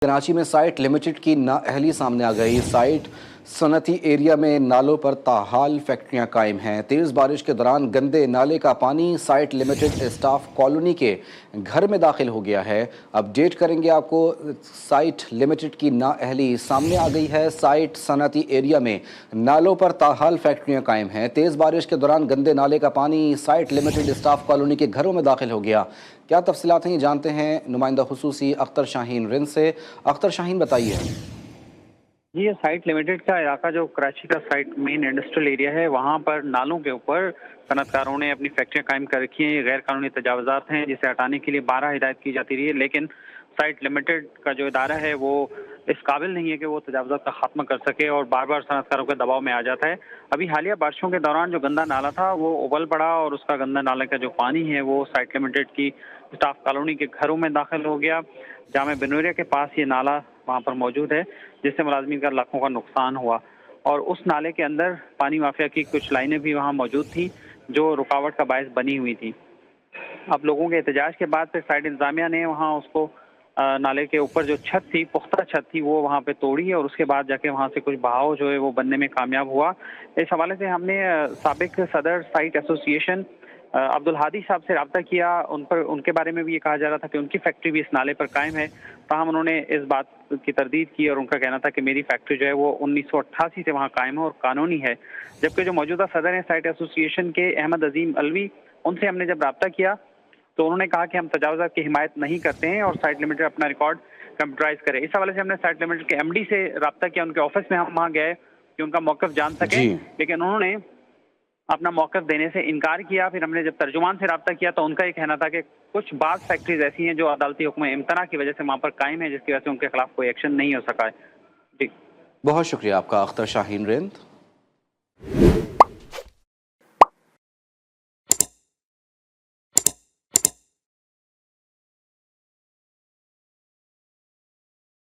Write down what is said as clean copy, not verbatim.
कराची में site limited की नाअहली सामने आ गई। साइट सनती एरिया में नालों पर ताहाल फैक्ट्रियां कायम हैं। तेज़ बारिश के दौरान गंदे नाले का पानी साइट लिमिटेड स्टाफ कॉलोनी के घर में दाखिल हो गया है। अपडेट करेंगे आपको। साइट लिमिटेड की नाअहली सामने आ गई है। साइट सनती एरिया में नालों पर ताहाल फैक्ट्रियां कायम हैं। तेज़ बारिश के दौरान गंदे नाले का पानी साइट लिमिटेड स्टाफ कॉलोनी के घरों में दाखिल हो गया। क्या तफसीलात हैं ये जानते हैं नुमाइंदा खुसूसी अख्तर शाहीन रिंद से। अख्तर शाहीन, बताइए। जी, ये साइट लिमिटेड का इलाका जो कराची का साइट मेन इंडस्ट्रियल एरिया है, वहाँ पर नालों के ऊपर सनतकारों ने अपनी फैक्ट्रियां कायम कर रखी हैं। ये गैर कानूनी तजावजात हैं जिसे हटाने के लिए 12 हिदायत की जाती रही है, लेकिन साइट लिमिटेड का जो इदारा है वो इस काबिल नहीं है कि वो तजावजात का खात्मा कर सके और बार बार सनतकारों के दबाव में आ जाता है। अभी हालिया बारिशों के दौरान जो गंदा नाला था वो उबल पड़ा और उसका गंदा नाले का जो पानी है वो साइट लिमिटेड की स्टाफ कॉलोनी के घरों में दाखिल हो गया। जामे बनूरिया के पास ये नाला वहाँ पर मौजूद है, जिससे मुलाजमीन का लाखों का नुकसान हुआ। और उस नाले के अंदर पानी माफिया की कुछ लाइनें भी वहाँ मौजूद थी जो रुकावट का बायस बनी हुई थी। अब लोगों के एहतजाज के बाद फिर साइट इंतजामिया ने वहाँ उसको नाले के ऊपर जो छत थी, पुख्ता छत थी, वो वहाँ पे तोड़ी और उसके बाद जाके वहाँ से कुछ बहाव जो है वो बनने में कामयाब हुआ। इस हवाले से हमने साबिक सदर साइट एसोसिएशन अब्दुल हादी साहब से रब्ता किया। उनके बारे में भी ये कहा जा रहा था कि उनकी फैक्ट्री भी इस नाले पर कायम है। ताहम उन्होंने इस बात की तरदीद की और उनका कहना था कि मेरी फैक्ट्री जो है वो 1988 से वहाँ कायम है और कानूनी है। जबकि जो मौजूदा सदर हैं साइट एसोसिएशन के अहमद अजीम अलवी, उनसे हमने जब रब्ता किया तो उन्होंने कहा कि हम तजावुज़ात की हिमायत नहीं करते हैं और साइट लिमिटेड अपना रिकॉर्ड कंप्यूटराइज करे। इस हवाले से हमने साइट लिमिटेड के एमडी से रब्ता किया, उनके ऑफिस में हम वहाँ गए कि उनका मौक़िफ़ जान सके, लेकिन उन्होंने अपना मौक़िफ़ देने से इनकार किया। फिर हमने जब तर्जुमान से रब्ता किया तो उनका ये कहना था कि कुछ बाज़ फैक्ट्रीज ऐसी हैं जो अदालती हुक्म इम्तना की वजह से वहाँ पर कायम है, जिसकी वजह से उनके खिलाफ कोई एक्शन नहीं हो सका है। जी, बहुत शुक्रिया आपका अख्तर शाहीन रिंद।